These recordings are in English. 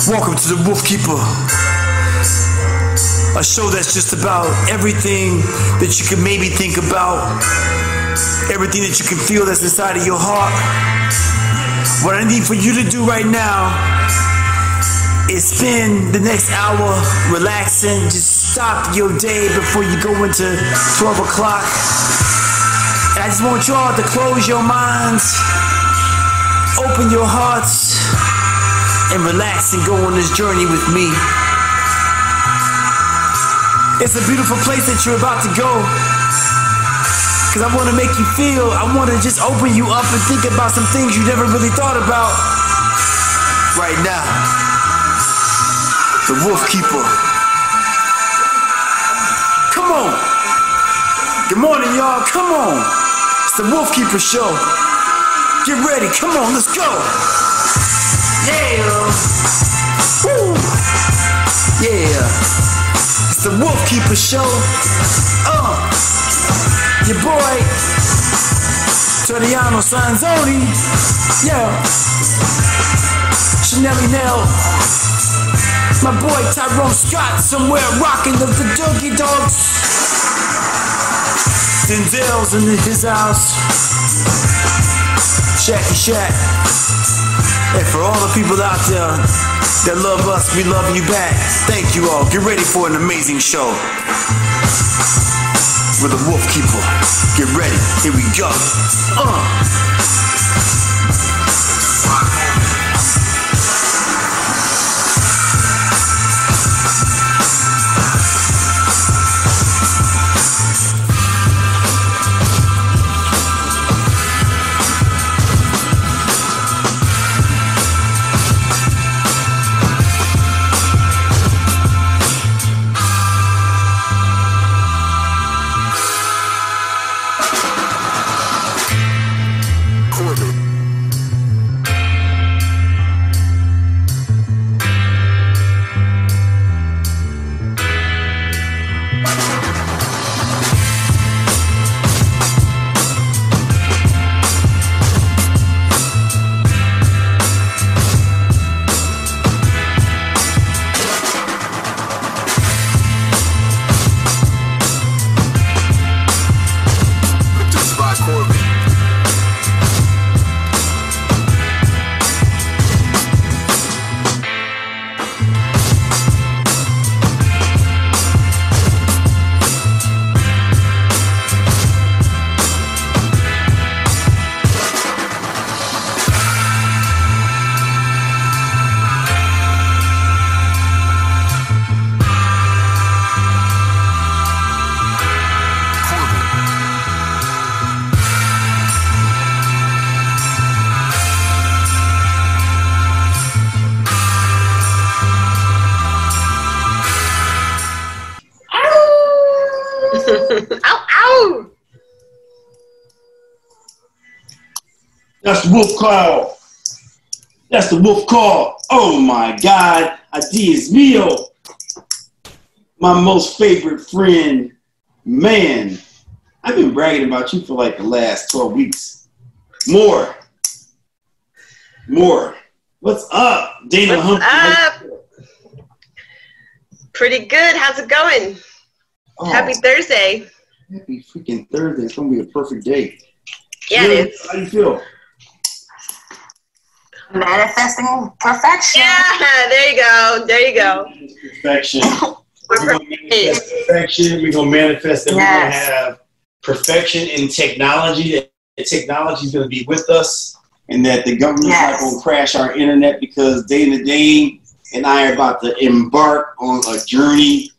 Welcome to the Wolfkeeper, a show that's just about everything that you can maybe think about, everything that you can feel that's inside of your heart. What I need for you to do right now is spend the next hour relaxing. Just stop your day before you go into 12 o'clock. And I just want y'all to close your minds, open your hearts, and relax and go on this journey with me. It's a beautiful place that you're about to go, because I want to make you feel, I want to just open you up and think about some things you never really thought about. Right now, the Wolfkeeper. Come on. Good morning, y'all. Come on. It's the Wolfkeeper show. Get ready. Come on, let's go. Yeah. Woo. Yeah. It's the Wolfkeeper show. Your boy Toriano Sanzoni. Yeah. Chanelli Nell. My boy Tyrone Scott somewhere rocking the Doogie Dogs. Denzel's in his house. Shacky Shack. And for all the people out there that love us, we love you back. Thank you all. Get ready for an amazing show with the Wolfkeeper. Get ready. Here we go. That's the wolf call. That's the wolf call. Oh my God. Dios mío. My most favorite friend. Man, I've been bragging about you for like the last 12 weeks. More. What's up, Dana Humphrey? What's up? Pretty good. How's it going? Oh, Happy Thursday. Happy freaking Thursday. It's going to be a perfect day. Yeah, it is. How do you feel? Manifesting perfection. Yeah, there you go. There you go. Perfection. We're going to manifest perfection. We're going to manifest that we're going to have perfection in technology. That technology is going to be with us, and that the government's not going to crash our internet, because Dana Dane and I are about to embark on a journey.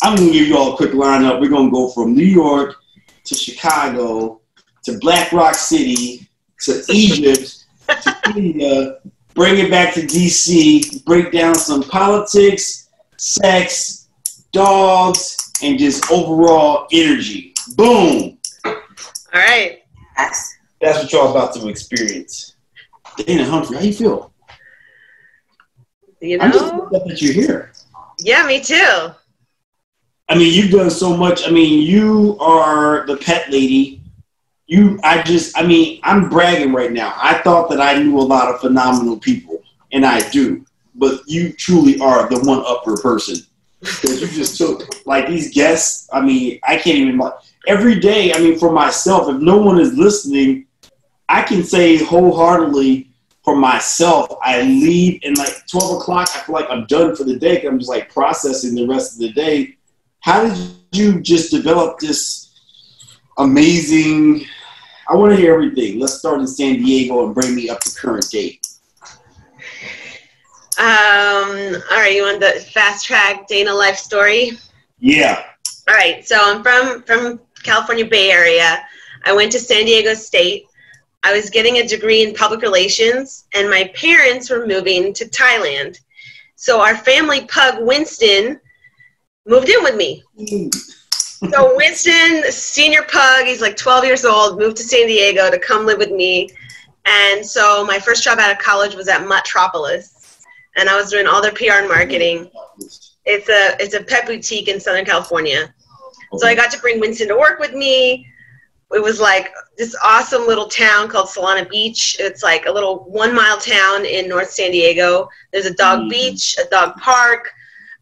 I'm going to give you all a quick lineup. We're going to go from New York to Chicago to Black Rock City to Egypt to India, bring it back to DC, break down some politics, sex, dogs, and just overall energy. Boom. All right. That's that's what y'all about to experience. Dana Humphrey, how you feel? You know? I'm just glad that you're here. Yeah, me too. I mean, you've done so much. I mean, you are the pet lady. I'm bragging right now. I thought that I knew a lot of phenomenal people, and I do. But you truly are the one-upper person. Because you just took, like, these guests. I mean, I can't even, every day, I mean, for myself, if no one is listening, I can say wholeheartedly for myself, I leave and like 12 o'clock, I feel like I'm done for the day because I'm just like processing the rest of the day. How did you just develop this amazing, I want to hear everything. Let's start in San Diego and bring me up to current date. All right, you want the fast track Dana life story? Yeah. All right, so I'm from California Bay Area. I went to San Diego State. I was getting a degree in public relations, and my parents were moving to Thailand. So our family pug, Winston, moved in with me. So Winston, senior pug, he's like 12 years old, moved to San Diego to come live with me. And so my first job out of college was at Metropolis, and I was doing all their PR and marketing. It's a pet boutique in Southern California. So I got to bring Winston to work with me. It was like this awesome little town called Solana Beach. It's like a little 1 mile town in North San Diego. There's a dog beach, a dog park.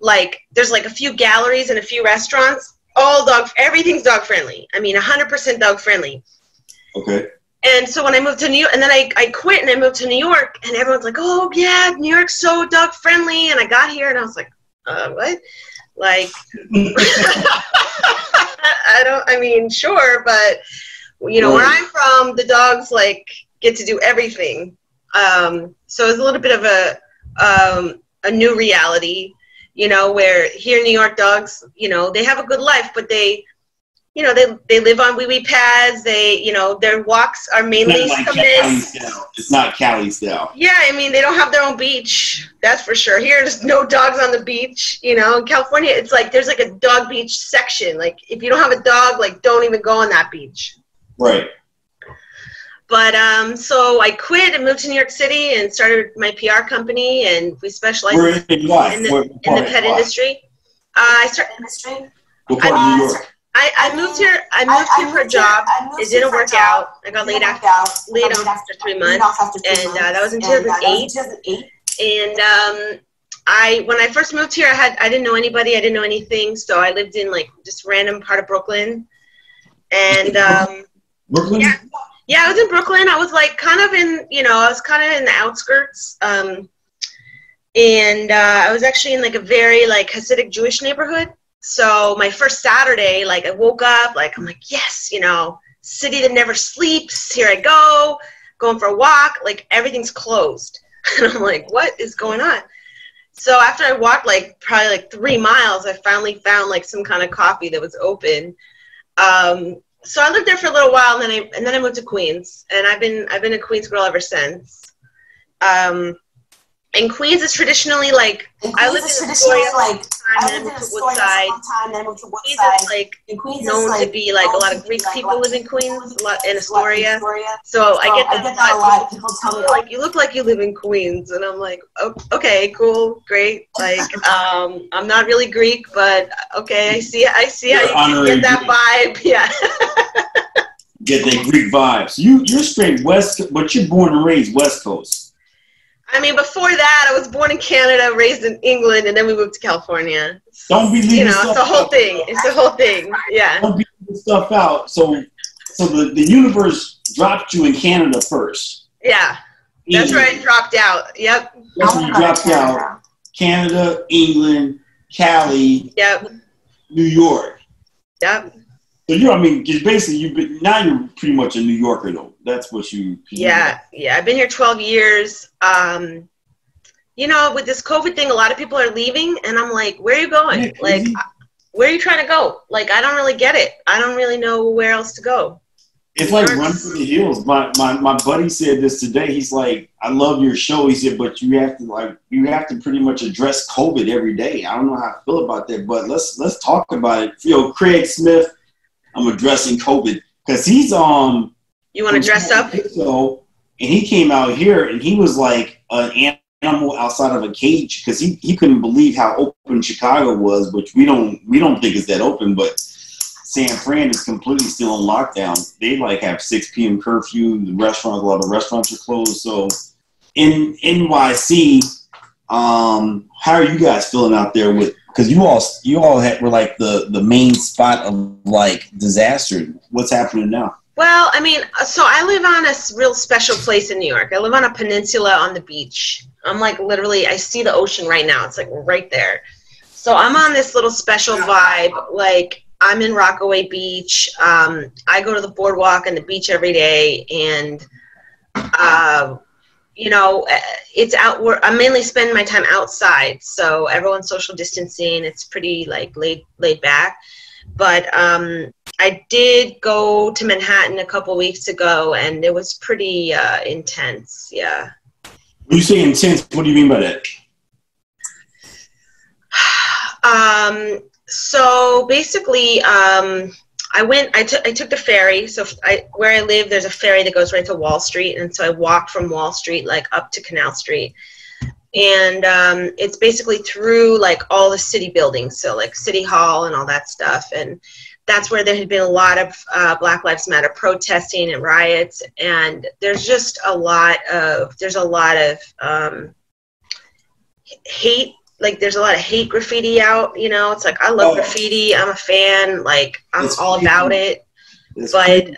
Like there's like a few galleries and a few restaurants. Everything's dog friendly. I mean, 100% dog friendly. Okay. And so when I moved to New York, and then I quit and I moved to New York, and everyone's like, oh yeah, New York's so dog friendly. And I got here and I was like, what? Like, sure, but you know, where I'm from, the dogs like get to do everything. So it's a little bit of a new reality, you know, where here in New York, dogs, you know, they have a good life, but they live on wee-wee pads. Their walks are mainly It's not Cali style. Yeah, I mean, they don't have their own beach. That's for sure. Here, there's no dogs on the beach. You know, in California, it's like there's like a dog beach section. Like, if you don't have a dog, like, don't even go on that beach. Right. But so I quit and moved to New York City and started my PR company, and we specialize in the pet industry. I started industry. What part of New York? I moved here. I moved here for a job. It didn't work out. I got laid off after 3 months, and that was in 2008. And when I first moved here, I didn't know anybody. I didn't know anything. So I lived in like just random part of Brooklyn. And Brooklyn. Yeah, I was in Brooklyn. I was like kind of in, I was kind of in the outskirts. And I was actually in like a very like Hasidic Jewish neighborhood. So my first Saturday, like I woke up, like I'm like, yes, city that never sleeps. Here I go, going for a walk. Like everything's closed. And I'm like, what is going on? So after I walked like probably like 3 miles, I finally found like some kind of coffee that was open. So I lived there for a little while, and then I moved to Queens, and I've been a Queens girl ever since. And Queens is traditionally like I lived in Astoria then moved to Woodside. Queens is like known to be like a lot of Greek people live in Queens, a lot in Astoria. So I get that vibe. People tell me like, you look like you live in Queens, and I'm like, oh, okay, cool, great. Like I'm not really Greek, but okay, I see how you get that vibe. Yeah. Get that Greek vibe. So you're straight West, but you're born and raised West Coast. I mean, before that, I was born in Canada, raised in England, and then we moved to California. Don't be leaving it's the whole thing. It's the whole thing. Yeah. Don't be leaving stuff out. So the universe dropped you in Canada first. Yeah. That's where I dropped out. Yep. That's where you dropped out. Canada, England, Cali. Yep. New York. Yep. So basically you're pretty much a New Yorker though. That's what you. Yeah. I've been here 12 years. With this COVID thing, a lot of people are leaving, and I'm like, where are you going? Yeah, like, where are you trying to go? Like, I don't really get it. I don't really know where else to go. It's like run for the hills. My buddy said this today. He's like, I love your show. He said, but you have to pretty much address COVID every day. I don't know how I feel about that, but let's talk about it. Craig Smith, I'm addressing COVID because he's You want to dress up? So, and he came out here and he was like an animal outside of a cage because he couldn't believe how open Chicago was, which we don't think is that open, but San Fran is completely still on lockdown. They like have 6 p.m. curfew. The restaurants, a lot of restaurants are closed. So in NYC, how are you guys feeling out there with? Because you all were like the main spot of like disaster. What's happening now? Well, I mean, so I live on a real special place in New York. I live on a peninsula on the beach. I'm like literally, I see the ocean right now. It's like right there. So I'm on this little special vibe. Like I'm in Rockaway Beach. I go to the boardwalk and the beach every day, and you know, it's out. I'm mainly spending my time outside, so everyone's social distancing. It's pretty like laid back. But I did go to Manhattan a couple weeks ago, and it was pretty intense. Yeah. When you say intense, what do you mean by that? So basically, I took the ferry. So where I live, there's a ferry that goes right to Wall Street. And so I walked from Wall Street, like up to Canal Street. And it's basically through like all the city buildings. So like City Hall and all that stuff. And that's where there had been a lot of Black Lives Matter protesting and riots. And there's just a lot of hate. Like there's a lot of hate graffiti out, you know. It's like I love graffiti. I'm a fan. Like I'm all about it. But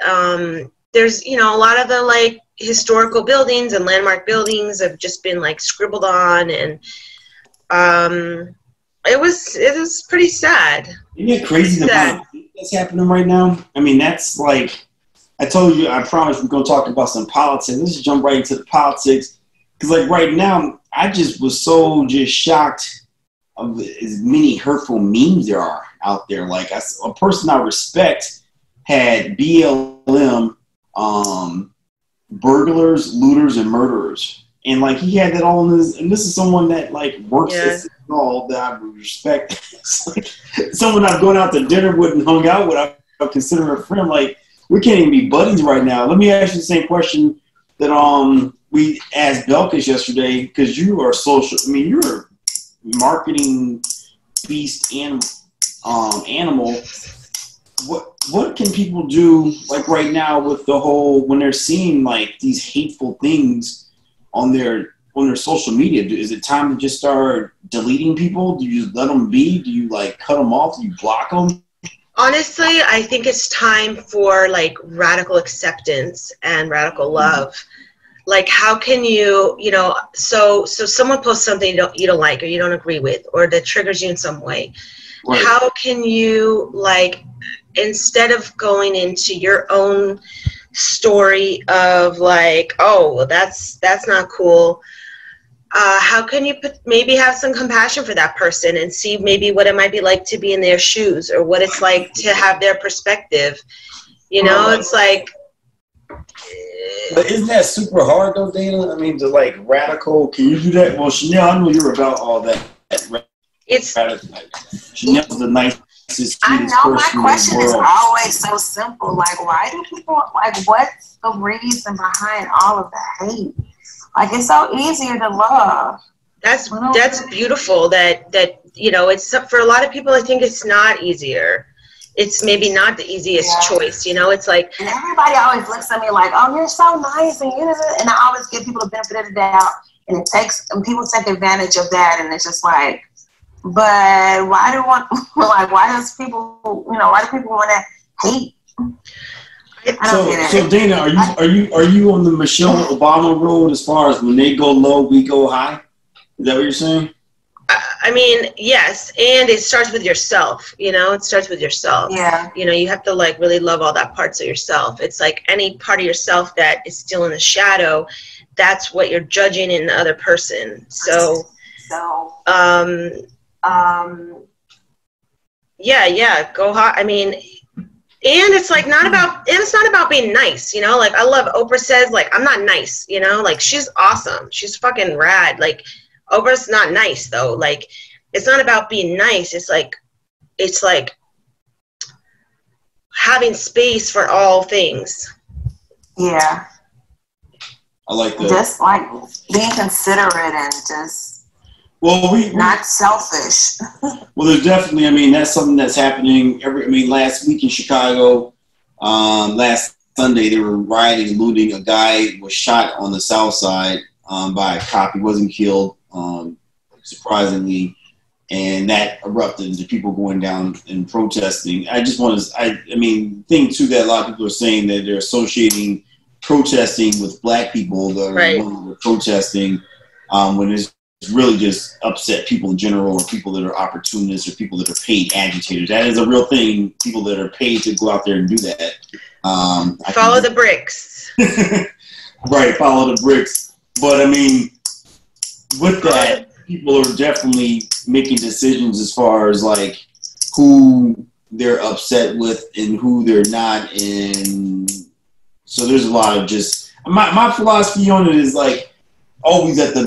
there's, you know, a lot of the like historical buildings and landmark buildings have just been like scribbled on, and it was pretty sad. Isn't it crazy the amount of things that's happening right now? I mean, that's like I told you. I promise we're gonna talk about some politics. Let's just jump right into the politics because like right now. I just was so just shocked of as many hurtful memes there are out there. Like a person I respect had BLM, burglars, looters, and murderers, and like he had that all in his. And this is someone that like works at City Hall that I respect. Like, someone I've gone out to dinner with and hung out with. I consider a friend. Like we can't even be buddies right now. Let me ask you the same question that we asked Belkis yesterday, because you are social. I mean, you're a marketing beast and animal. What can people do like right now with the whole when they're seeing like these hateful things on their social media? Is it time to just start deleting people? Do you just let them be? Do you like cut them off? Do you block them? Honestly, I think it's time for like radical acceptance and radical love. Like, how can you, you know, so someone posts something you don't like or you don't agree with or that triggers you in some way. Right. How can you, like, instead of going into your own story of like, oh, well, that's not cool, how can you maybe have some compassion for that person and see maybe what it might be like to be in their shoes or what it's like to have their perspective? You know, it's like... But isn't that super hard though, Dana? I mean, to like radical, can you do that? Well, Chanel, I know you're about all that. Chanel's the nicest, I cutest know person my question in the is world. always so simple. Like, why do people, like, what's the reason behind all of the hate? Like, it's so easier to love. That's beautiful that, you know, it's for a lot of people, I think it's not easier. It's maybe not the easiest choice, you know. It's like, and everybody always looks at me like, "Oh, you're so nice," and and I always give people the benefit of the doubt, and people take advantage of that, and it's just like, but why do people want to hate? I don't get it. So Dana, are you on the Michelle Obama road as far as when they go low, we go high? Is that what you're saying? I mean, yes, and it starts with yourself, you know, it starts with yourself. Yeah. You know, you have to like really love all that parts of yourself. It's like any part of yourself that is still in the shadow, that's what you're judging in the other person. So yeah, go hard. I mean, and it's like it's not about being nice, you know, like I love Oprah says, like, I'm not nice, you know, like she's awesome. She's fucking rad. Like, Oprah's not nice though. Like, it's not about being nice. It's like having space for all things. Yeah. I like that. Just like being considerate and just not selfish. Well, there's definitely, I mean, that's something that's happening last week in Chicago, last Sunday, they were rioting and looting. A guy was shot on the south side by a cop. He wasn't killed, surprisingly. And that erupted into people going down and protesting. Thing too that a lot of people are saying that they're associating protesting with black people that are protesting when it's really just upset people in general, or people that are opportunists, or people that are paid agitators. That is a real thing. People that are paid to go out there and do that. Follow the bricks. Right, follow the bricks. But I mean, with that, people are definitely making decisions as far as like who they're upset with and who they're not. And so there's a lot of just my philosophy on it is like always at the,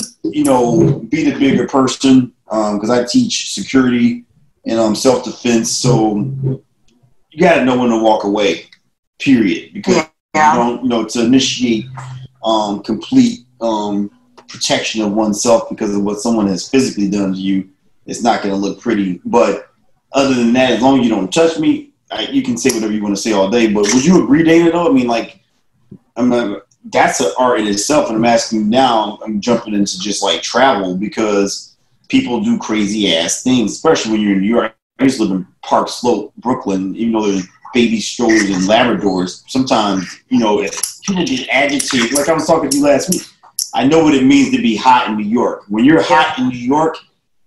be the bigger person, because I teach security and self-defense. So you got to know when to walk away, period. Because you don't, to initiate complete protection of oneself because of what someone has physically done to you, it's not going to look pretty. But other than that, as long as you don't touch me, you can say whatever you want to say all day. But would you agree, Dana, though? I mean, like, that's an art in itself. And I'm asking you now, I'm jumping into just like travel, because people do crazy ass things, especially when you're in New York. I used to live in Park Slope, Brooklyn, even though there's baby strollers and Labradors. Sometimes, if people get agitated, like I was talking to you last week, I know what it means to be hot in New York. When you're hot in New York,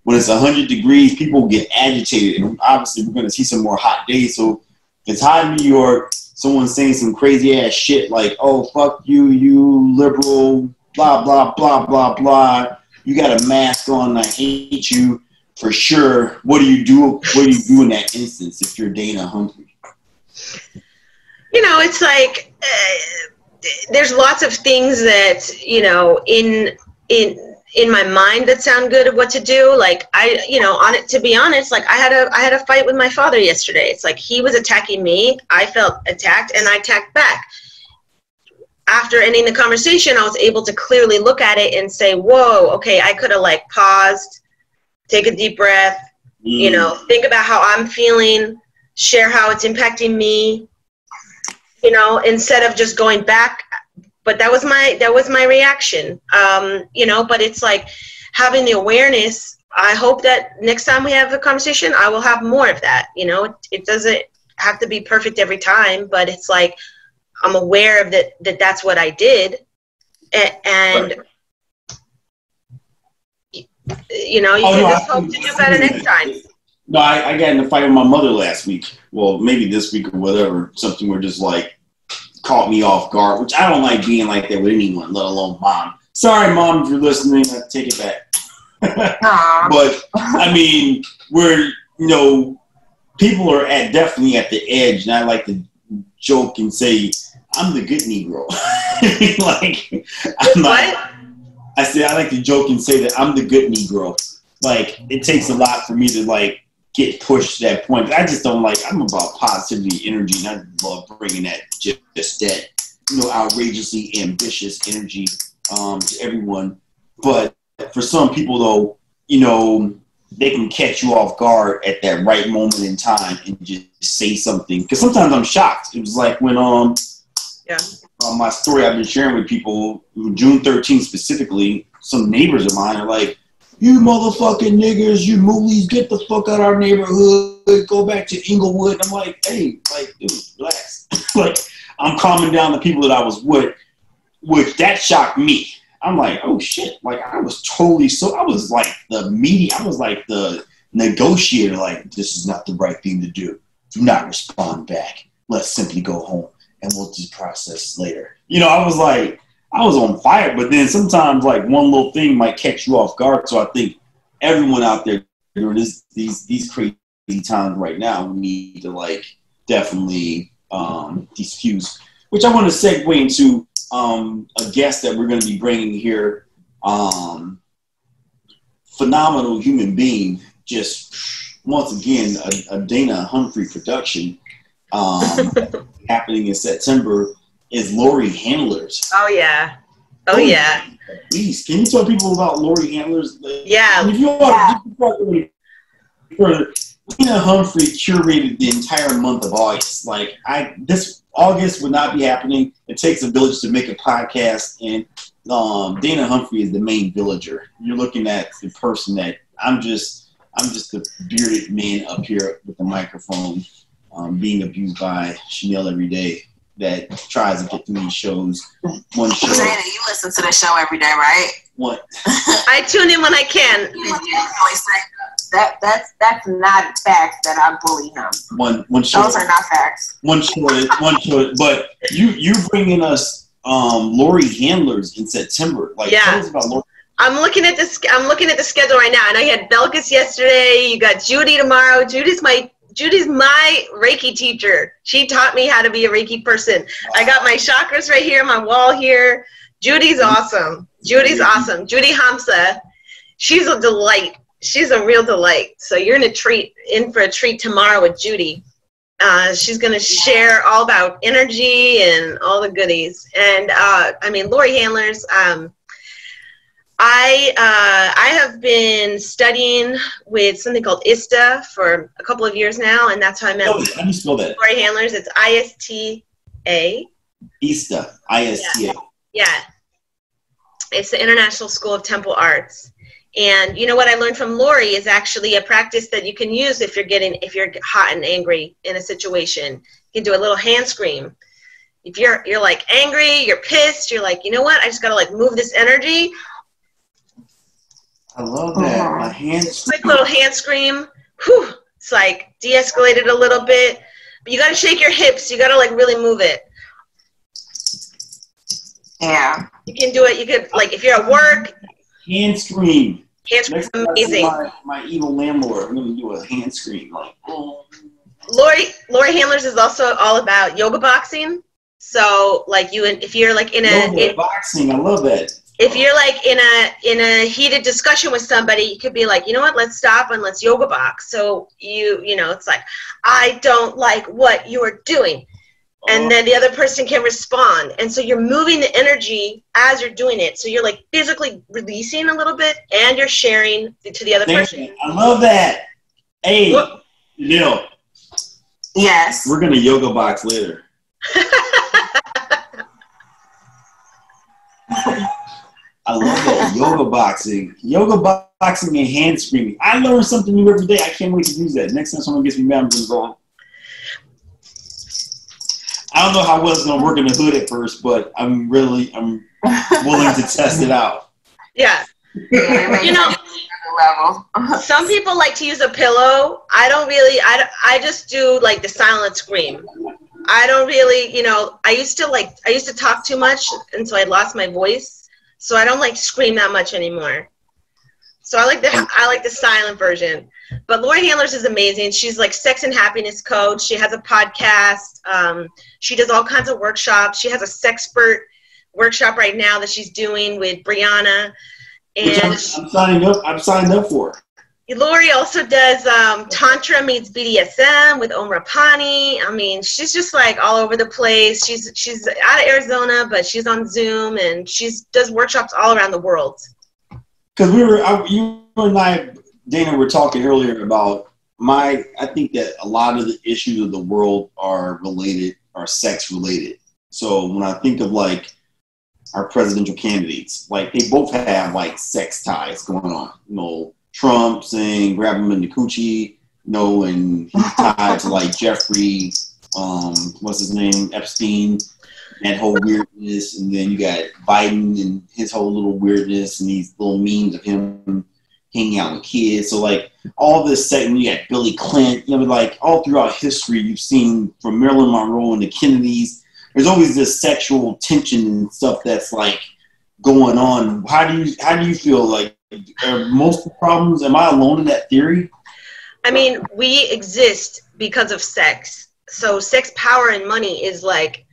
when it's 100 degrees, people get agitated. And obviously, we're going to see some more hot days. So if it's hot in New York, someone's saying some crazy ass shit like, oh, fuck you, you liberal, blah, blah, blah, blah, blah. You got a mask on, I hate you, for sure. What do you do? What do you do in that instance if you're Dana Humphrey? It's like there's lots of things that, in my mind that sound good of what to do. Like to be honest, like I had a fight with my father yesterday. It's like he was attacking me. I felt attacked and I attacked back. After ending the conversation, I was able to clearly look at it and say, whoa, okay, I could have like paused, take a deep breath, think about how I'm feeling, share how it's impacting me, instead of just going back. But that was my reaction. But it's like having the awareness. I hope that next time we have a conversation, I will have more of that. It doesn't have to be perfect every time, but it's like I'm aware of that's what I did. And you can just hope to do better next time. No, I got in a fight with my mother last week. Well, maybe this week or whatever. Something where just like caught me off guard, which I don't like being like that with anyone, let alone mom. Sorry, mom, if you're listening, I take it back. But I mean, we're people are definitely at the edge, and I like to joke and say I'm the good Negro. Like I say I like to joke and say that I'm the good Negro. Like it takes a lot for me to like get pushed to that point. But I just don't like. I'm about positivity, energy, and I love bringing that just that outrageously ambitious energy to everyone. But for some people, though, they can catch you off guard at that right moment in time and just say something. Because sometimes I'm shocked. It was like when my story I've been sharing with people, June 13th specifically, some neighbors of mine are like, you motherfucking niggers, you moolies, get the fuck out of our neighborhood, go back to Inglewood. I'm like, hey, like, dude, relax. Like, I'm calming down the people that I was with, which that shocked me. I'm like, oh shit, like I was like the media, I was like the negotiator, like this is not the right thing to do. Do not respond back. Let's simply go home and we'll just process later. I was like, I was on fire, but then sometimes like one little thing might catch you off guard. So I think everyone out there during these crazy times right now, we need to like definitely diffuse. Which I want to segue into a guest that we're going to be bringing here. Phenomenal human being, just once again a Dana Humphrey production happening in September. is Lori Handlers. Oh yeah. Oh yeah. Please, can you tell people about Lori Handlers? Yeah. If you want for Tina Humphrey curated the entire month of August. Like this August would not be happening. It takes a village to make a podcast, and Dana Humphrey is the main villager. You're looking at the person that I'm just the bearded man up here with the microphone, being abused by Chanel every day that tries to get through these shows. One show. Dana, you listen to the show every day, right? What? I tune in when I can. That's not facts that I bully him. One show. Those are not facts. One show. But you bringing us Lori Handlers in September. Like, tell us about Lori. I'm looking at the schedule right now. I know you had Belkis yesterday. You got Judy tomorrow. Judy's my Reiki teacher. She taught me how to be a Reiki person. I got my chakras right here, my wall here. Judy's awesome. Judy's awesome. Judy Hamsa. She's a delight. She's a real delight. So you're in for a treat tomorrow with Judy. She's going to share all about energy and all the goodies. And I mean, Lori Handlers. I have been studying with something called ISTA for a couple of years now, and that's how I met how do you spell that? Lori Handlers. It's ISTA. ISTA. ISTA. Yeah. It's the International School of Temple Arts. And you know what I learned from Lori is actually a practice that you can use if you're hot and angry in a situation. You can do a little hand scream. If you're like angry, you're pissed, you're like, you know what? I just gotta like move this energy. I love that. My hand scream. Quick little hand scream. Whew. It's like de-escalated a little bit. But you gotta shake your hips. You gotta like really move it. Yeah. You can do it. You could like if you're at work. Hand scream. Hand scream is amazing. My evil landlord. I'm gonna do a hand scream like. Oh. Lori Handlers is also all about yoga boxing. So like if you're like boxing, I love that. If you're like in a heated discussion with somebody, you could be like, you know what, let's stop and let's yoga box. So you know, it's like, I don't like what you're doing. And then the other person can respond. And so you're moving the energy as you're doing it. So you're like physically releasing a little bit and you're sharing to the other person. I love that. Hey, Neil. Yes. We're going to yoga box later. I love that. Yoga boxing and hand screaming. I learn something new every day. I can't wait to use that. Next time someone gets me mad, I'm going to go on. I don't know how well it's going to work in the hood at first, but I'm willing to test it out. Yeah. You know, some people like to use a pillow. I just do like the silent scream. I don't really, you know, I used to talk too much until I lost my voice. So I don't like scream that much anymore. So I like the silent version. But Lori Handlers is amazing. She's like sex and happiness coach. She has a podcast. She does all kinds of workshops. She has a sexpert workshop right now that she's doing with Brianna. And I'm signing up for. Lori also does Tantra meets BDSM with Om Rapani. I mean, she's just like all over the place. She's out of Arizona, but she's on Zoom and does workshops all around the world. Because you and I, Dana, were talking earlier about I think that a lot of the issues of the world are sex related. So when I think of like our presidential candidates, like they both have like sex ties going on, you know. Trump saying grab him in the coochie, and he's tied to like Jeffrey, what's his name, Epstein, that whole weirdness, and then you got Biden and his whole little weirdness and these little memes of him hanging out with kids. So like all this segment, you got Billy Clinton, like all throughout history, you've seen from Marilyn Monroe and the Kennedys, there's always this sexual tension and stuff that's like going on. How do you feel like? Are most of the problems, am I alone in that theory? I mean, we exist because of sex. So sex, power, and money is like...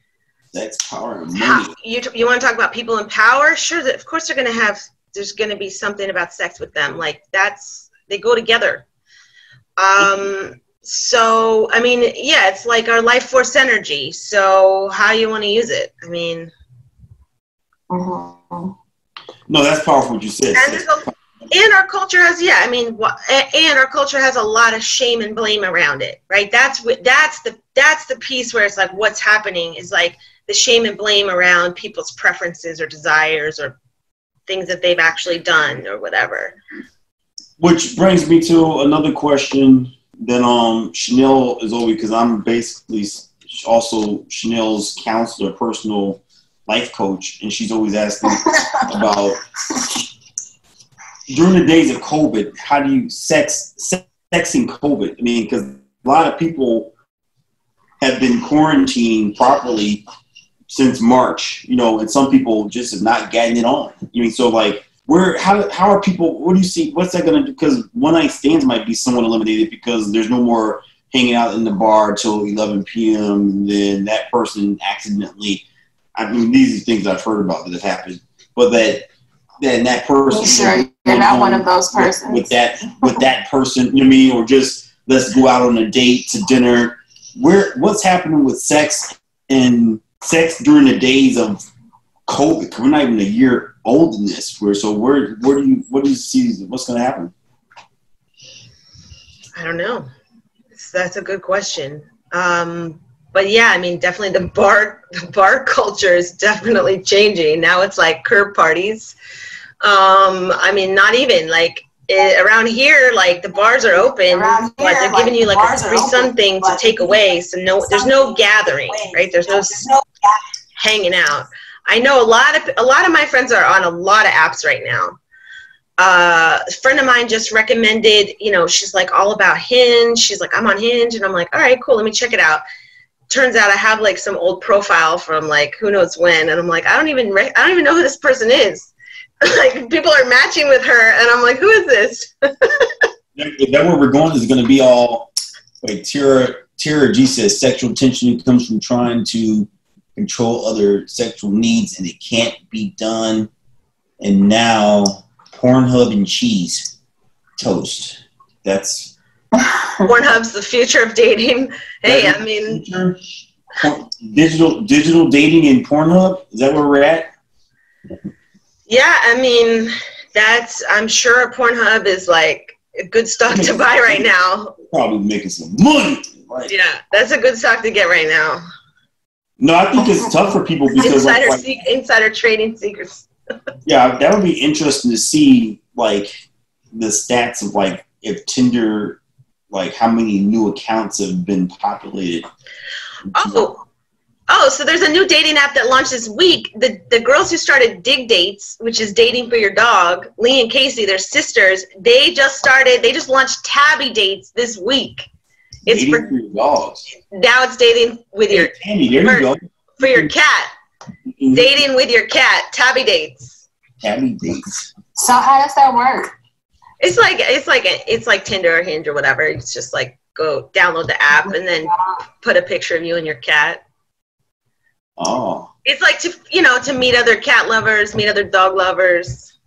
Sex, power, and money. You want to talk about people in power? Sure, of course there's going to be something about sex with them. Like they go together. So, I mean, yeah, it's like our life force energy. So how you want to use it? I mean. No, that's powerful what you said. And our culture has, yeah, I mean, and our culture has a lot of shame and blame around it, right? That's the piece where it's like what's happening is like the shame and blame around people's preferences or desires or things that they've actually done or whatever. Which brings me to another question that Chanel is always, because I'm basically also Chanel's counselor, personal life coach, and she's always asking about during the days of COVID, how do you sexing COVID? I mean, because a lot of people have been quarantined properly since March, you know, and some people just have not gotten it on. I mean, so like, how are people, what do you see, what's that going to do? Because one night stands might be somewhat eliminated because there's no more hanging out in the bar till 11 p.m. and then that person accidentally, I mean, these are things I've heard about that have happened, but that person. Sure, you're not one of those persons. With that person, you know what I mean? Or just let's go out on a date to dinner. What's happening with sex and sex during the days of COVID? We're not even a year old in this. What do you see? What's going to happen? I don't know. That's a good question. But yeah, I mean, definitely the bar culture is definitely changing. Now it's like curb parties. I mean, not even like around here, like the bars are open, but they're giving you like a free something to take away. So there's no gathering, right? There's no hanging out. I know a lot of my friends are on a lot of apps right now. A friend of mine just recommended, you know, she's like all about Hinge. She's like, I'm on Hinge, and I'm like, all right, cool, let me check it out. Turns out I have like some old profile from like who knows when, and I'm like, I don't even know who this person is. Like people are matching with her, and I'm like, who is this? That where we're going is going to be all like Tara G says sexual tension comes from trying to control other sexual needs, and it can't be done. And now Pornhub and cheese toast. That's Pornhub's the future of dating. Hey, I mean, digital dating in Pornhub. Is that where we're at? Yeah, I mean, I'm sure Pornhub is like a good stock to buy right now. Probably making some money. Right? Yeah, that's a good stock to get right now. No, I think it's tough for people because insider trading secrets. Yeah, that would be interesting to see, like the stats of like if Tinder, like how many new accounts have been populated. Oh, so there's a new dating app that launched this week. The girls who started Dig Dates, which is dating for your dog, Lee and Casey, they're sisters. They just launched Tabby Dates this week. It's dating for your dogs. Now it's dating with your Tammy, there you go. For your cat. Mm-hmm. Dating with your cat, Tabby Dates. Tabby Dates. So how does that work? It's like Tinder or Hinge or whatever. It's just like go download the app and then put a picture of you and your cat. Oh. It's like to meet other cat lovers, meet other dog lovers.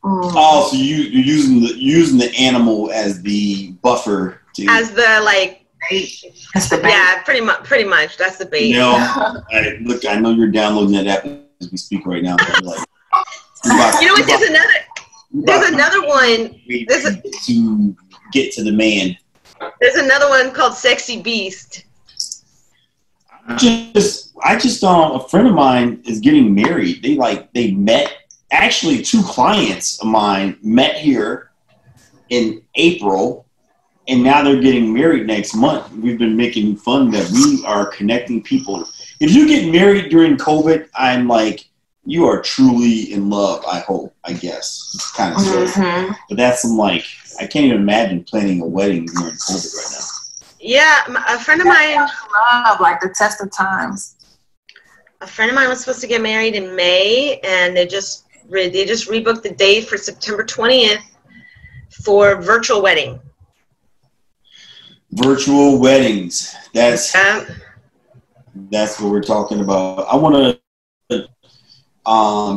Oh, so you're using the animal as the buffer as the like. That's the bait. Yeah, pretty much. That's the bait. You know, I know you're downloading that app as we speak right now. Like, there's another one. To get to the man. There's another one called Sexy Beast. I just a friend of mine is getting married. They met, actually 2 clients of mine met here in April, and now they're getting married next month. We've been making fun that we are connecting people. If you get married during COVID, I'm like, you are truly in love, I hope, I guess. It's kind of silly. But that's some like, I can't even imagine planning a wedding during COVID right now. Yeah, a friend of mine. Love, like the test of times. A friend of mine was supposed to get married in May, and they just rebooked the date for September 20th for virtual wedding. Virtual weddings. That's what we're talking about. I want to.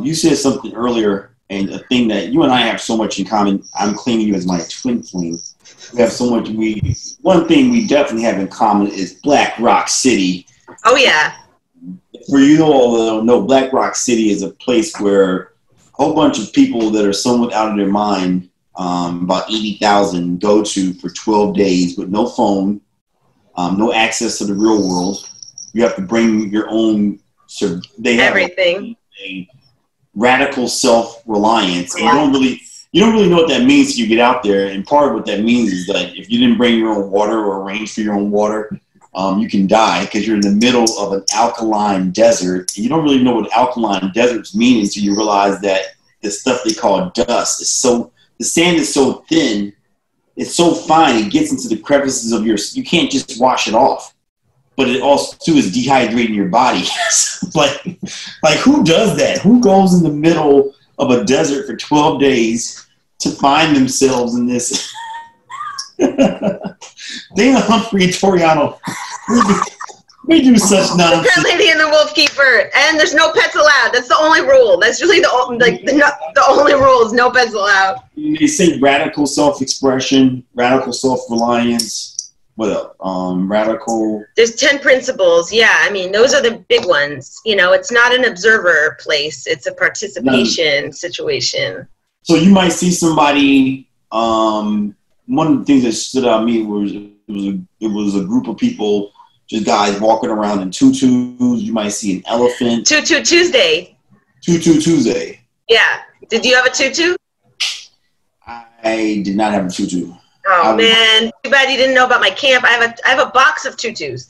You said something earlier, and a thing that you and I have so much in common. I'm claiming you as my twin flame. We have so much. One thing we definitely have in common is Black Rock City. Oh yeah. For you all that don't know, Black Rock City is a place where a whole bunch of people that are somewhat out of their mind, about 80,000, go to for 12 days with no phone, no access to the real world. You have to bring your own. So they have everything. A radical self-reliance. And you don't really know what that means till you get out there. And part of what that means is that if you didn't bring your own water or arrange for your own water, you can die because you're in the middle of an alkaline desert. And you don't really know what alkaline deserts mean until you realize that the stuff they call dust is the sand is so thin, it's so fine, it gets into the crevices of you can't just wash it off. But it also too is dehydrating your body. like who does that? Who goes in the middle of a desert for 12 days to find themselves in this? Dana, Humphrey, and Toriano, we do such nonsense. The Lady and the Wolfkeeper, and there's no pets allowed. That's the only rule. That's really the only rule is no pets allowed. They say radical self-expression, radical self-reliance. What else? Radical. There's 10 principles. Yeah, I mean, those are the big ones. You know, it's not an observer place. It's a participation situation. So you might see somebody. One of the things that stood out to me was it was a group of people, just guys walking around in tutus. You might see an elephant. Tutu Tuesday. Tutu Tuesday. Yeah. Did you have a tutu? I did not have a tutu. Oh man, too bad you didn't know about my camp. I have a box of tutus.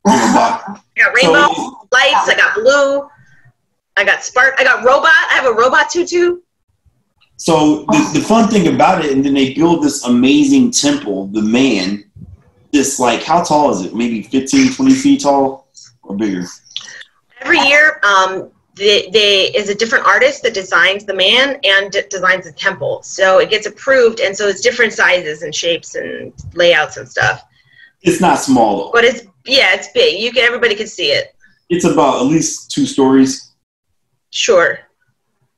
I got rainbow lights. I got blue. I got spark. I got robot. I have a robot tutu. So the fun thing about it, and then they build this amazing temple. The man, this like how tall is it? Maybe 15, 20 feet tall or bigger. Every year, there is a different artist that designs the man and designs the temple. So it gets approved, and so it's different sizes and shapes and layouts and stuff. It's not small though. But it's big. Everybody can see it. It's about at least 2 stories. Sure.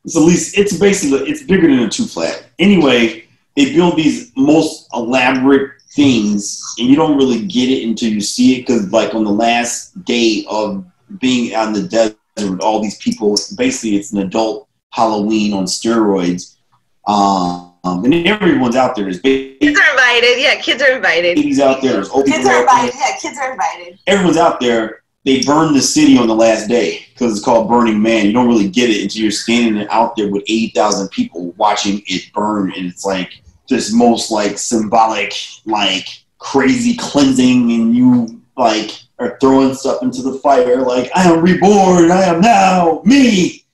It's bigger than a 2 flat. Anyway, they build these most elaborate things, and you don't really get it until you see it, because like on the last day of being out in the desert with all these people, basically it's an adult Halloween on steroids. And everyone's out there. Kids are invited. Yeah, kids are invited. Babies out there. Kids are invited. Yeah, kids are invited. Everyone's out there. They burn the city on the last day because it's called Burning Man. You don't really get it until you're standing out there with 80,000 people watching it burn, and it's like just most like symbolic, like crazy cleansing, and you like are throwing stuff into the fire like I am reborn, I am now me.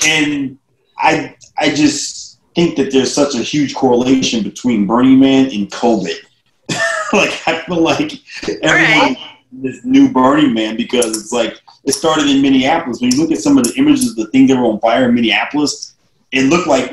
And I just think that there's such a huge correlation between Burning Man and COVID. Like I feel like everyone this new Burning Man, because it's like it started in Minneapolis. When you look at some of the images of the things that were on fire in Minneapolis, it looked like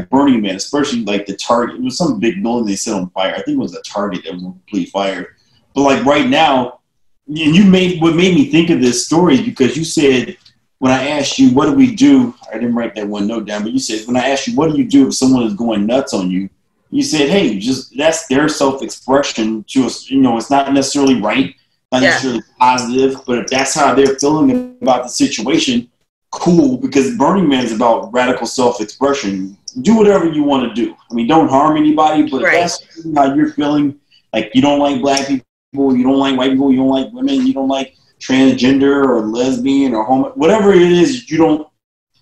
Burning Man, especially like the Target. It was some big building they set on fire. I think it was a Target that was on complete fire. But like right now, and what made me think of this story, because you said when I asked you what do we do, I didn't write that one note down, but you said when I asked you what do you do if someone is going nuts on you, you said, hey, just that's their self-expression to us. You know, it's not necessarily right, not necessarily positive, but if that's how they're feeling about the situation, cool, because Burning Man is about radical self-expression. Do whatever you want to do. I mean, don't harm anybody, but if that's how you're feeling, like you don't like black people, you don't like white people, you don't like women, you don't like transgender or lesbian or homo, whatever it is, you don't,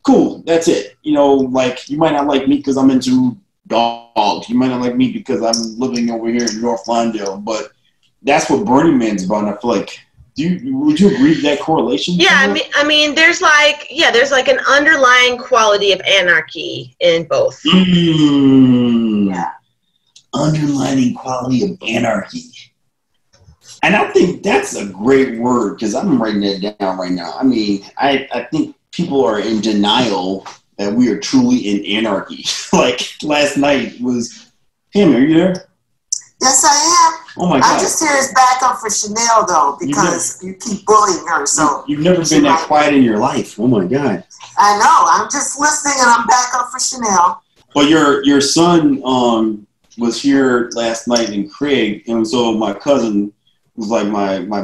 cool, that's it. You know, like you might not like me because I'm into dogs. You might not like me because I'm living over here in North Lawndale, but that's what Burning Man's about. And I feel like, would you agree with that correlation? Yeah, I mean, there's like an underlying quality of anarchy in both. Yeah, underlying quality of anarchy. And I think that's a great word, because I'm writing that down right now. I mean, I think people are in denial that we are truly in anarchy. Like last night was, Tammy, are you there? Yes, I am. Oh my God. I'm just here as backup for Chanel though, because you keep bullying her. So you've never been that quiet in your life. Oh my God. I know. I'm just listening, and I'm back up for Chanel. Well, your son was here last night in Craig, and so my cousin was like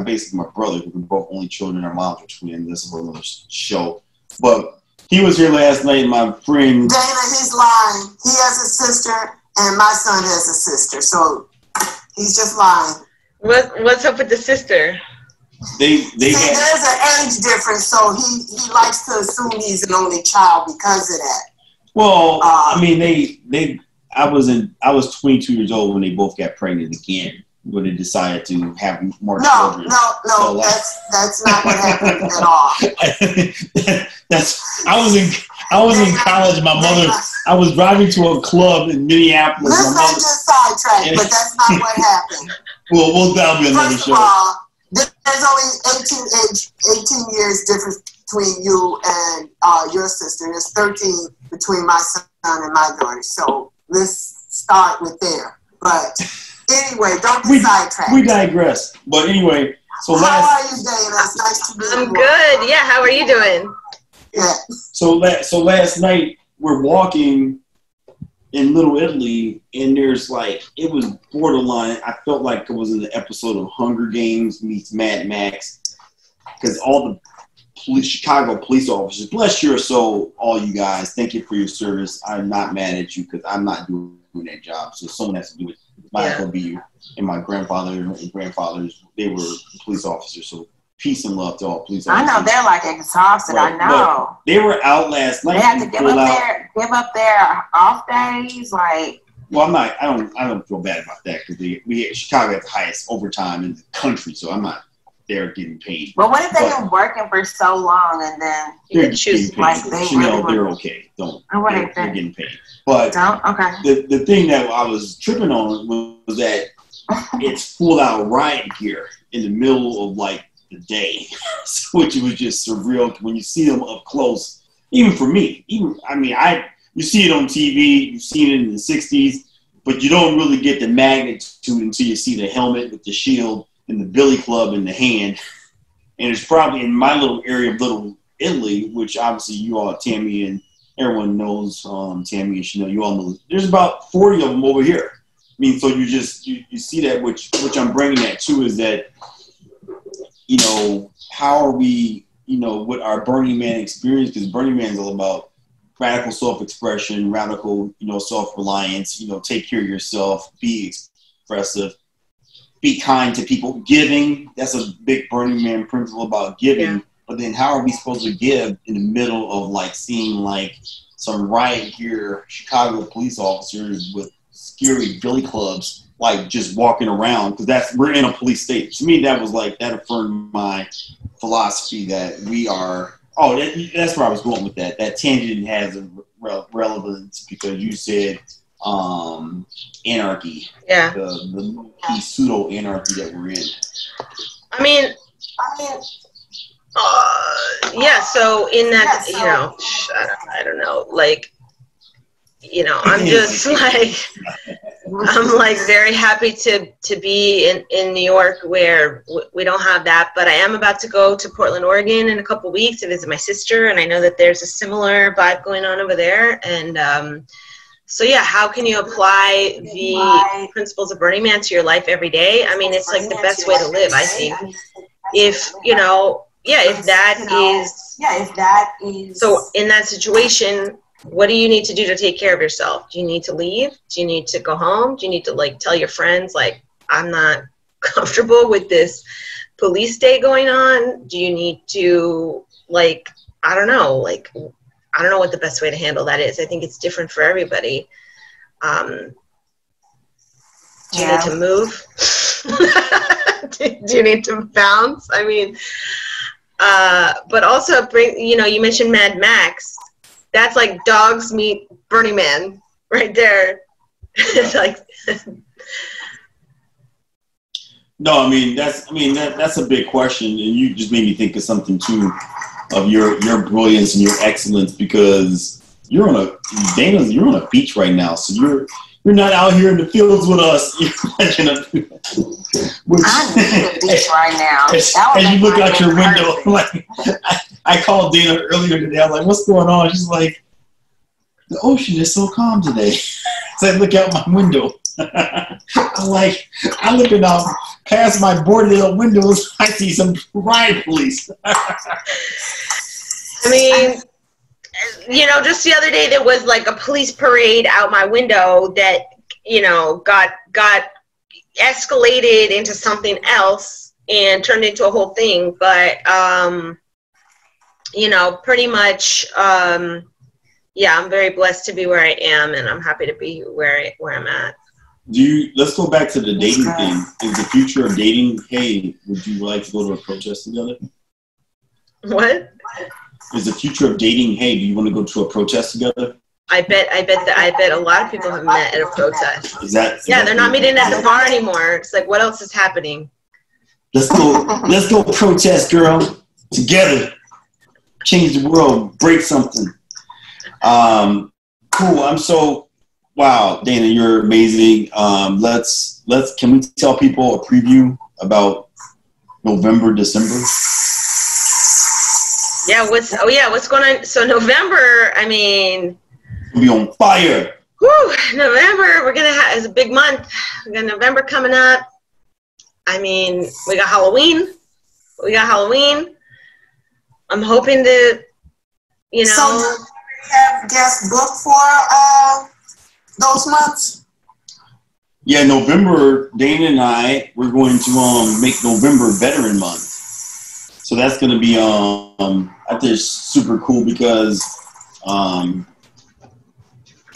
basically my brother. We're both only children. Our moms are twins. This is another show, but he was here last night. And my friend Dana, he's lying. He has a sister, and my son has a sister, so he's just lying. What's up with the sister? There's an age difference, so he likes to assume he's an only child because of that. Well, I mean, I was 22 years old when they both got pregnant again, when they decided to have more children. No, that's not what happened at all. I was in college. My mother, I was driving to a club in Minneapolis. Let's not just sidetrack, but that's not what happened. Well, that'll be another show. First of all, there's only 18 years difference between you and your sister. There's 13 between my son and my daughter. So let's start with there. But anyway, don't be sidetracked. We digress. But anyway, so how are you, Dana? It's nice to meet you. I'm good. Yeah, how are you doing? Yeah. So last night we're walking in Little Italy, and there's it was borderline. I felt like it was in the episode of Hunger Games meets Mad Max, because all the Chicago police officers, bless your soul, all you guys, thank you for your service. I'm not mad at you because I'm not doing that job. So someone has to do it. Might as well be you. And my grandfather and grandfathers, they were police officers. So peace and love to all police officers. I know they're exhausted. Right. I know. But they were out last night. They had to give up their off days. Well, I don't feel bad about that because Chicago has the highest overtime in the country. So I'm not there getting paid. But what if they've been working for so long and then you choose they're okay. They're getting paid. But okay. The thing that I was tripping on was that it's full out riot gear in the middle of the day, which was just surreal when you see them up close. Even for me, you see it on TV, you've seen it in the 60s, but you don't really get the magnitude until you see the helmet with the shield and the billy club in the hand. And it's probably in my little area of Little Italy, which obviously you all, Tammy, and everyone knows, Tammy and Chanel, you all know, there's about 40 of them over here. I mean, so you see that, which I'm bringing that to is that, how are we, with our Burning Man experience, because Burning Man is all about radical self-expression, radical, self-reliance, take care of yourself, be expressive, be kind to people, giving. That's a big Burning Man principle about giving. Yeah. But then how are we supposed to give in the middle of seeing some riot gear Chicago police officers with scary billy clubs just walking around, because we're in a police state. To me, that was that affirmed my philosophy that we are. Oh, that's where I was going with that. That tangent has a relevance because you said anarchy. Yeah. The pseudo anarchy that we're in. Yeah. So in that, I don't know. I'm just I'm very happy to be in New York where we don't have that, but I am about to go to Portland, Oregon in a couple weeks to visit my sister, and I know that there's a similar vibe going on over there. And so yeah, how can you apply the principles of Burning Man to your life every day? It's the best way to live, I think. If if that is so in that situation, what do you need to do to take care of yourself? Do you need to leave? Do you need to go home? Do you need to tell your friends I'm not comfortable with this police state going on? Do you need to I don't know what the best way to handle that is. I think it's different for everybody. Do you need to move? Do you need to bounce? But also you mentioned Mad Max. That's dogs meet Burning Man right there. It's No, that's a big question, and you just made me think of something too, of your brilliance and your excellence, because you're on a beach right now, so you're not out here in the fields with us. I'm on the beach right now. As you look out your window, I called Dana earlier today. I was like, "What's going on?" She's like, "The ocean is so calm today." So I look out my window. I'm like, I'm looking out past my boarded up windows. I see some riot police. I mean, you know, just the other day there was like a police parade out my window that, you know, got escalated into something else and turned into a whole thing. But, you know, pretty much, yeah, I'm very blessed to be where I am, and I'm happy to be where I'm at. Let's go back to the dating thing. Is the future of dating, hey, would you like to go to a protest together? What? Is the future of dating, hey, do you want to go to a protest together? I bet a lot of people have met at a protest. Is that they're not meeting at the bar anymore. It's like, what else is happening? Let's go protest, girl. Together. Change the world, break something. Cool. Wow, Dana, you're amazing. Can we tell people a preview about November, December? Yeah, what's going on? So November, I mean, we'll be on fire. Whew, November, we're gonna have is a big month. We got November coming up. I mean, we got Halloween. I'm hoping to, you know. So do you have guests booked for those months? Yeah, November, Dana and I, we're going to make November Veteran Month. So that's going to be, I think it's super cool because I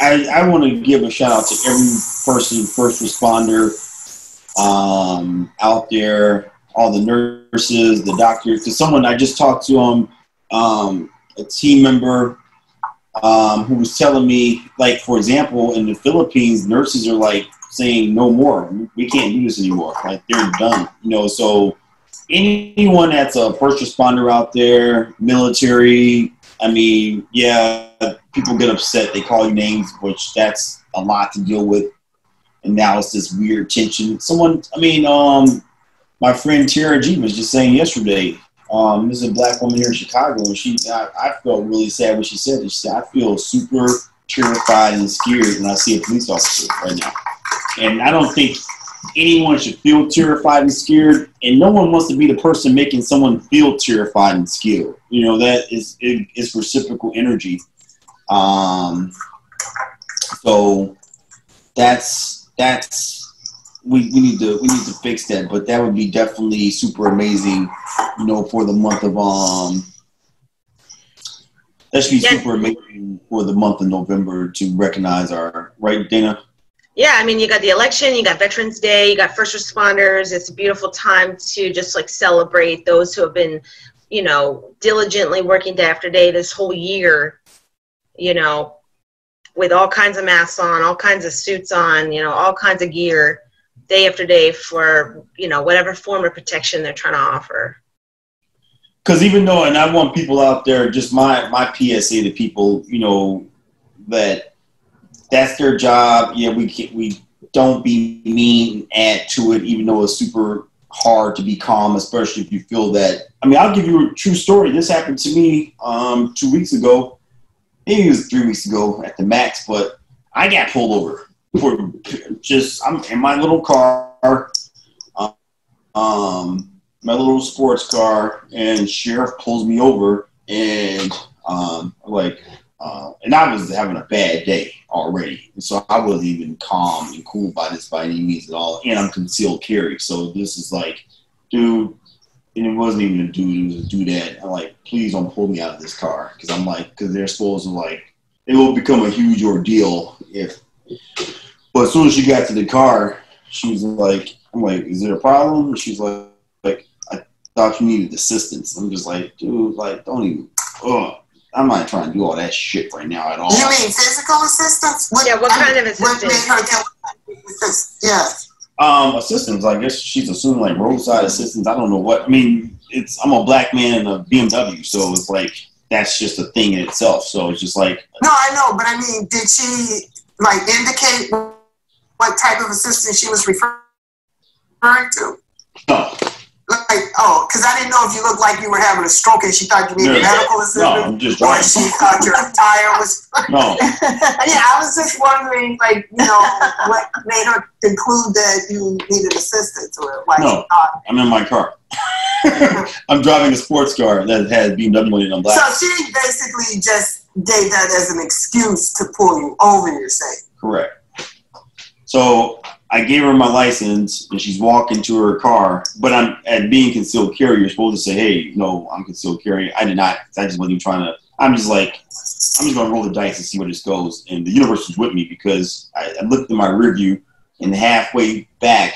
want to give a shout out to every person, first responder out there, all the nurses, the doctors. Because someone, I just talked to a team member who was telling me, like, for example, in the Philippines, nurses are like saying no more. We can't do this anymore. Like, they're done. You know, so anyone that's a first responder out there, military, I mean, yeah, people get upset. They call you names, which that's a lot to deal with. And now it's this weird tension. My friend Tara G was just saying yesterday, this is a black woman here in Chicago, and I felt really sad when she said this. She said, I feel super terrified and scared when I see a police officer right now. And I don't think anyone should feel terrified and scared, and no one wants to be the person making someone feel terrified and scared. You know, that is reciprocal energy. So that's we need to fix that, but that would be definitely super amazing, you know, for the month of that should be super amazing for the month of November to recognize our, right, Dana? Yeah, I mean, you got the election, you got Veterans Day, you got first responders. It's a beautiful time to just like celebrate those who have been, you know, diligently working day after day this whole year, you know, with all kinds of masks on, all kinds of suits on, you know, all kinds of gear day after day for, you know, whatever form of protection they're trying to offer. Because even though, and I want people out there, just my PSA to people, you know, that's their job. Yeah, we don't be mean and add to it, even though it's super hard to be calm, especially if you feel that. I mean, I'll give you a true story. This happened to me 2 weeks ago. Maybe it was 3 weeks ago at the max, but I got pulled over for I'm in my little car, my little sports car, and sheriff pulls me over, and and I was having a bad day already, so I wasn't even calm and cool by any means at all, and I'm concealed carry, so this is like, dude, and it wasn't even a dude, it was a dudette. I'm like, please don't pull me out of this car, because they're supposed to, like, it will become a huge ordeal but as soon as she got to the car, she was like, I'm like, is there a problem? And she's like, I thought you needed assistance. I'm just like, dude, like, don't even, I'm not trying to do all that shit right now at all. You mean physical assistance? What kind of assistance? What made her get assistance, I guess she's assuming like roadside assistance. I don't know what. I mean, I'm a black man in a BMW, so it's like, that's just a thing in itself. So it's just like. No, I know, but I mean, did she like indicate what type of assistance she was referring to? No. Like, oh, because I didn't know if you looked like you were having a stroke and she thought you needed medical assistance. No, I'm just driving. Or she thought your tire was. No. Yeah, I was just wondering, like, you know, what made her conclude that you needed assistance, or like. No, I'm in my car. I'm driving a sports car that has BMW on black. So she basically just gave that as an excuse to pull you over, you're saying? Correct. So I gave her my license, and she's walking to her car. But I'm at being concealed carry. You're supposed to say, "Hey, no, I'm concealed carry." I did not. I just wasn't trying to. I'm just going to roll the dice and see where this goes. And the universe was with me because I looked in my rear view, and halfway back,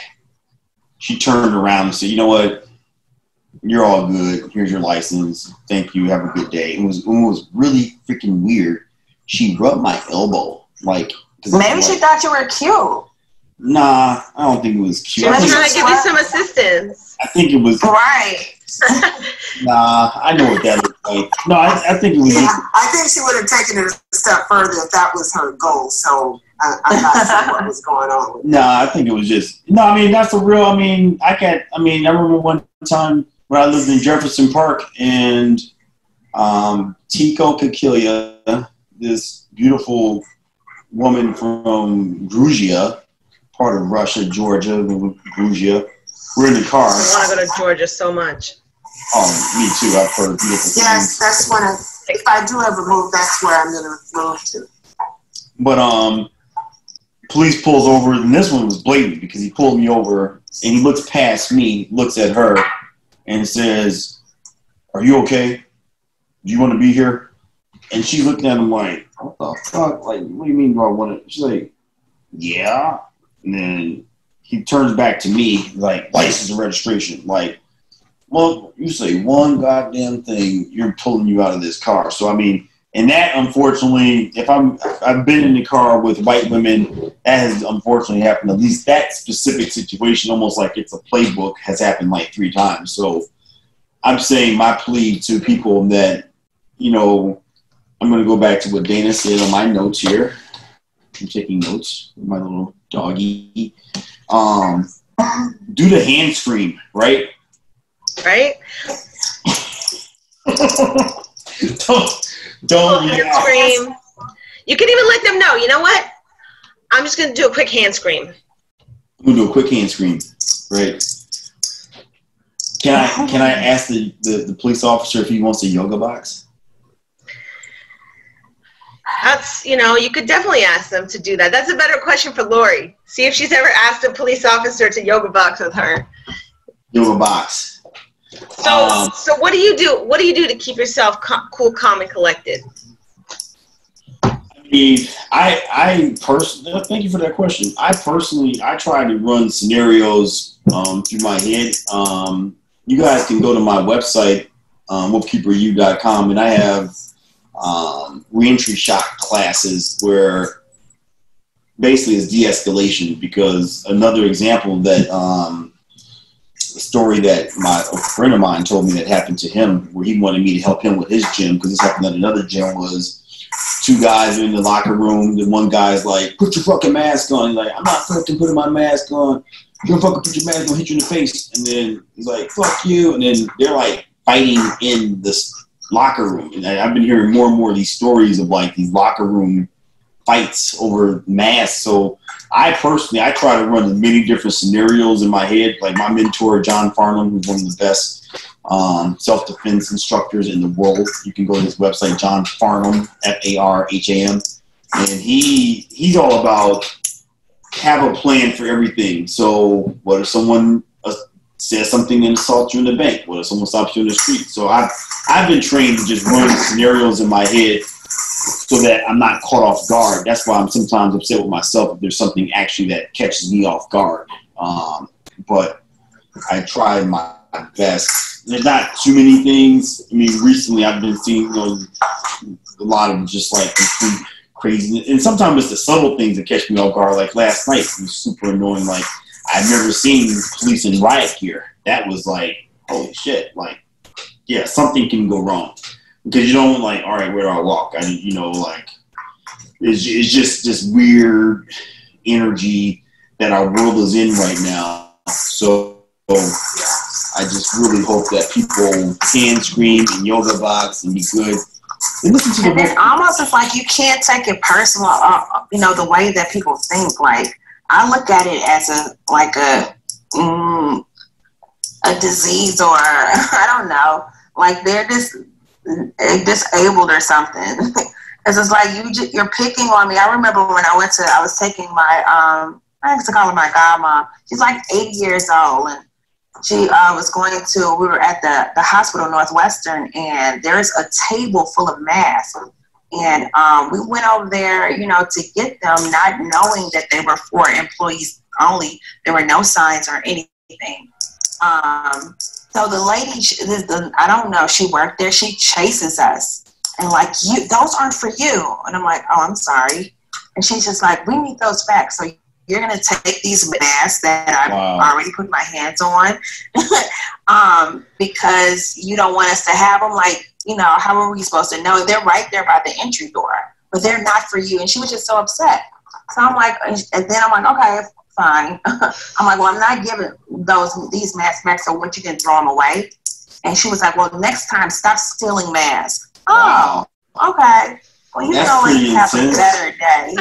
she turned around and said, "You know what? You're all good. Here's your license. Thank you. Have a good day." It was really freaking weird. She rubbed my elbow, like. Maybe she thought you were cute. Nah, I don't think it was cute. She was trying to give you some assistance. I think it was right. Nah, I know what that looks like. No, I think it was. Yeah, I think she would have taken it a step further if that was her goal. So I'm not sure what was going on. Nah, I think it was just. No, I mean that's the real. I mean, I remember one time when I lived in Jefferson Park, and Tico Kakilia, this beautiful woman from Gruzia, part of Russia, Georgia, Gruzia. We're in the car. I want to go to Georgia so much. Oh, me too. I've heard beautiful things. That's when if I do ever move, that's where I'm gonna move to. But police pulls over, and this one was blatant because he pulled me over, and he looks past me, looks at her, and says, "Are you okay? Do you want to be here?" And she's looking at him like, "What the fuck? Like, what do you mean do I want to?" She's like, "Yeah." And then he turns back to me like, "License and registration." Like, well, you say one goddamn thing, you're pulling you out of this car. So I mean, and that unfortunately, I've been in the car with white women, that has unfortunately happened. At least that specific situation, almost like it's a playbook, has happened like 3 times. So I'm saying my plea to people that, you know, I'm going to go back to what Dana said on my notes here. I'm taking notes with my little doggy. Do the hand scream, right? Right? Don't hand scream. You can even let them know, you know what? I'm just going to do a quick hand scream. I'm going to do a quick hand scream, right? Can I ask the police officer if he wants a yoga box? That's, you know, you could definitely ask them to do that. That's a better question for Lori. See if she's ever asked a police officer to yoga box with her. Yoga box. So what do you do? What do you do to keep yourself cool, calm, and collected? I mean, I personally, thank you for that question. I try to run scenarios through my head. You guys can go to my website, wolfkeeperu.com, and I have reentry shock classes where basically it's de-escalation, because another example that a story that a friend of mine told me that happened to him, where he wanted me to help him with his gym, because this happened at another gym, was 2 guys in the locker room. The one guy's like, "Put your fucking mask on." He's like, "I'm not fucking putting my mask on. You're gonna fucking put your mask on, hit you in the face." And then he's like, "Fuck you." And then they're like fighting in this locker room. And I've been hearing more and more of these stories of like these locker room fights over masks. So I try to run many different scenarios in my head. Like my mentor, John Farnham, who's one of the best self-defense instructors in the world. You can go to his website, John Farnham, Farham, and he's all about have a plan for everything. So what if someone says something and assaults you in the bank? What if someone stops you in the street? So I've been trained to just run scenarios in my head so that I'm not caught off guard. That's why I'm sometimes upset with myself if there's something actually that catches me off guard. But I try my best. There's not too many things. I mean, recently I've been seeing a lot of just like complete craziness. And sometimes it's the subtle things that catch me off guard. Like last night, it was super annoying. Like, I've never seen police in riot gear. That was like, holy shit. Like, yeah, something can go wrong. Because you don't like, all right, where do I walk? It's just this weird energy that our world is in right now. So I just really hope that people can scream and yoga box and be good. And listen to and then almost it's like you can't take it personal, you know, the way that people think. Like, I look at it as a disease, or I don't know, like they're just disabled or something. It's just like you're picking on me. I remember when I was taking my I used to call her my godmom. She's like 80 years old, and she was going to. We were at the hospital Northwestern, and there's a table full of masks. And we went over there, you know, to get them, not knowing that they were for employees only. There were no signs or anything. So the lady, I don't know, she worked there. She chases us and like, those aren't for you. And I'm like, oh, I'm sorry. And she's just like, we need those back. So you're going to take these masks that I've already put my hands on because you don't want us to have them. Like, you know, how are we supposed to know? They're right there by the entry door, but they're not for you. And she was just so upset. So I'm like, and then I'm like, okay, fine. I'm like, well, I'm not giving these masks back, so what, you can throw them away? And she was like, well, next time, stop stealing masks. Wow. Oh, okay. Well, you know, you have a better day.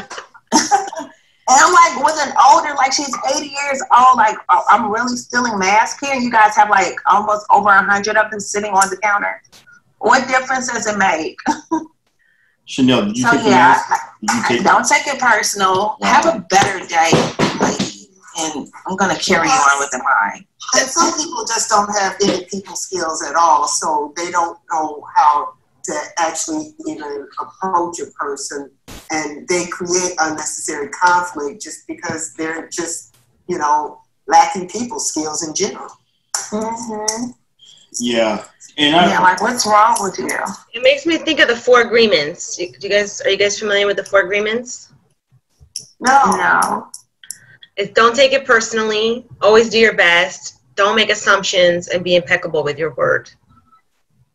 And I'm like, with an older, like she's 80 years old, like, oh, I'm really stealing masks here. You guys have like almost over 100 of them sitting on the counter. What difference does it make? Chanel, did you take the mask? Don't take it personal. Wow. Have a better day, lady. And I'm going to carry you on with mine. And some people just don't have any people skills at all, so they don't know how to actually even approach a person, and they create unnecessary conflict just because they're just, you know, lacking people skills in general. Mm-hmm. Yeah. And like, what's wrong with you? It makes me think of the 4 agreements. Are you guys familiar with the 4 agreements? No. It's don't take it personally. Always do your best. Don't make assumptions, and be impeccable with your word.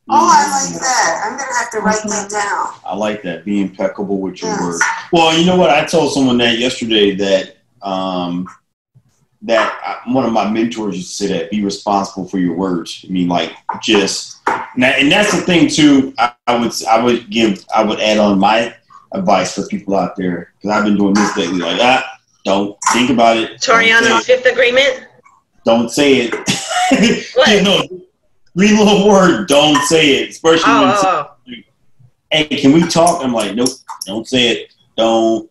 Oh, I like that. I'm going to have to write that down. I like that. Be impeccable with your word. Well, you know what? I told someone that yesterday that one of my mentors used to say that, be responsible for your words. I mean, like, just, and that's the thing too. I would add on my advice for people out there, because I've been doing this lately. Like, don't think about it. Toriano's 5th agreement. Don't say it. What? You know, green little word. Don't say it, especially when hey, can we talk? I'm like, nope, don't say it. Don't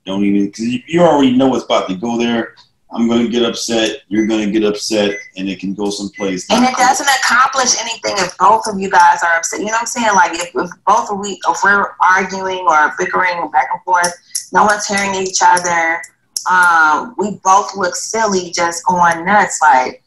even, because you already know what's about to go there. I'm going to get upset. You're going to get upset, and it can go someplace. And it doesn't accomplish anything if both of you guys are upset. You know what I'm saying? Like, if we're arguing or bickering back and forth, no one's hearing each other. We both look silly just going nuts. Like,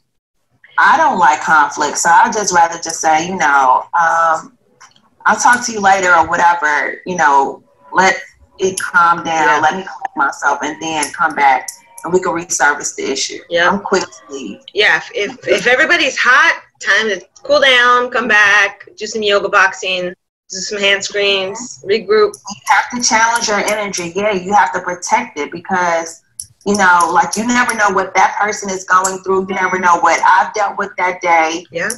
I don't like conflict, so I'd just rather just say, you know, I'll talk to you later or whatever. You know, let it calm down. Let me collect myself, and then come back, and we can resurface the issue. Yeah, I'm quick to leave. Yeah, if everybody's hot, time to cool down, come back, do some yoga boxing, do some hand screens, regroup. You have to challenge your energy. Yeah, you have to protect it, because, you know, like, you never know what that person is going through. You never know what I've dealt with that day. Yeah.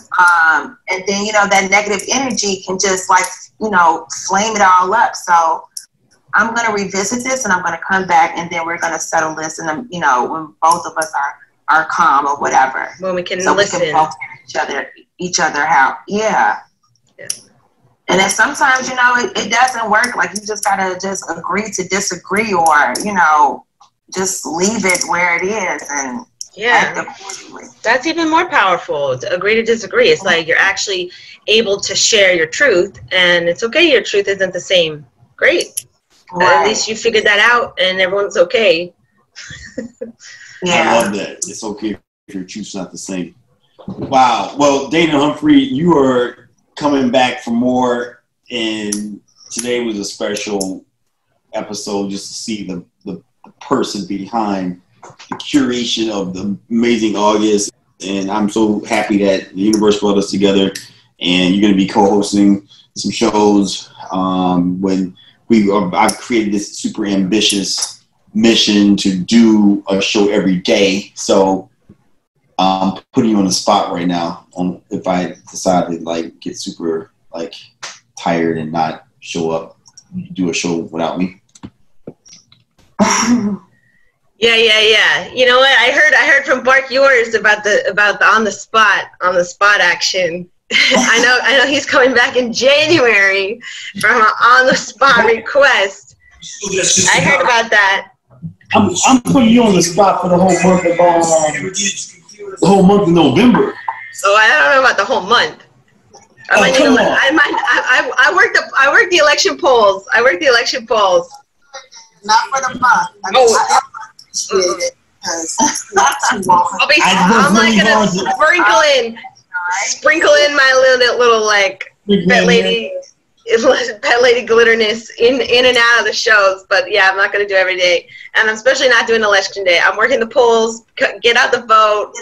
And then, you know, that negative energy can just, like, you know, flame it all up. So I'm going to revisit this, and I'm going to come back, and then we're going to settle this. And, you know, when both of us are calm or whatever. When we can so listen. We can both hear each other out. Yeah. And then sometimes, you know, it doesn't work. Like, you just got to just agree to disagree, or, you know, just leave it where it is and act accordingly. That's even more powerful, to agree to disagree. It's like you're actually able to share your truth, and it's okay your truth isn't the same. Great. Right. At least you figured that out, and everyone's okay. I love that. It's okay if your truth's not the same. Wow. Well, Dana Humphrey, you are coming back for more, and today was a special episode just to see the person behind the curation of the amazing August. And I'm so happy that the universe brought us together, and you're going to be co-hosting some shows. I've created this super ambitious mission to do a show every day. So I'm putting you on the spot right now. If I decide to like get super like tired and not show up, you can do a show without me. Yeah. You know what? I heard from Bark Yours about the on the spot action. I know he's coming back in January from an on the spot request. I heard about that. I'm putting you on the spot for the whole month of November. So I don't know about the whole month. I work the election polls. Not for the month. I appreciate it I'm like gonna sprinkle in my little like pet lady glitterness in and out of the shows. But yeah, I'm not gonna do every day, and I'm especially not doing election day. I'm working the polls. Get out the vote.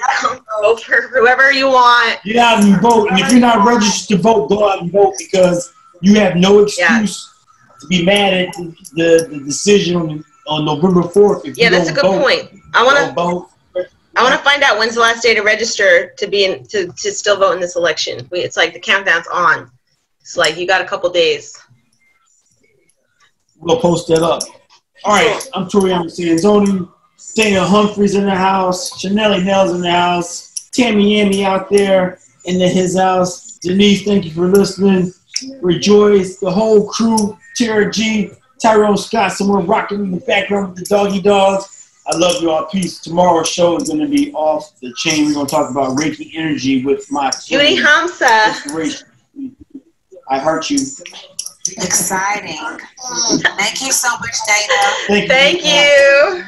Vote for whoever you want. Get out and vote, and if you're not registered to vote, go out and vote because you have no excuse to be mad at the decision on November 4th. If that's a good point. I want to find out when's the last day to register to still vote in this election. It's like the countdown's on. It's like you got a couple days. We'll post that up. All right, I'm Toriano Sanzoni. Dana Humphrey's in the house. Chanelli Nell's in the house. Tammy Amy out there in his house. Denise, thank you for listening. Rejoice, the whole crew. Tara G, Tyrone Scott, somewhere rocking in the background with the doggy dogs. I love you all. Peace. Tomorrow's show is going to be off the chain. We're going to talk about Reiki energy with my Judy Hamsa. I heart you. Exciting. Thank you so much, Dana. Thank you.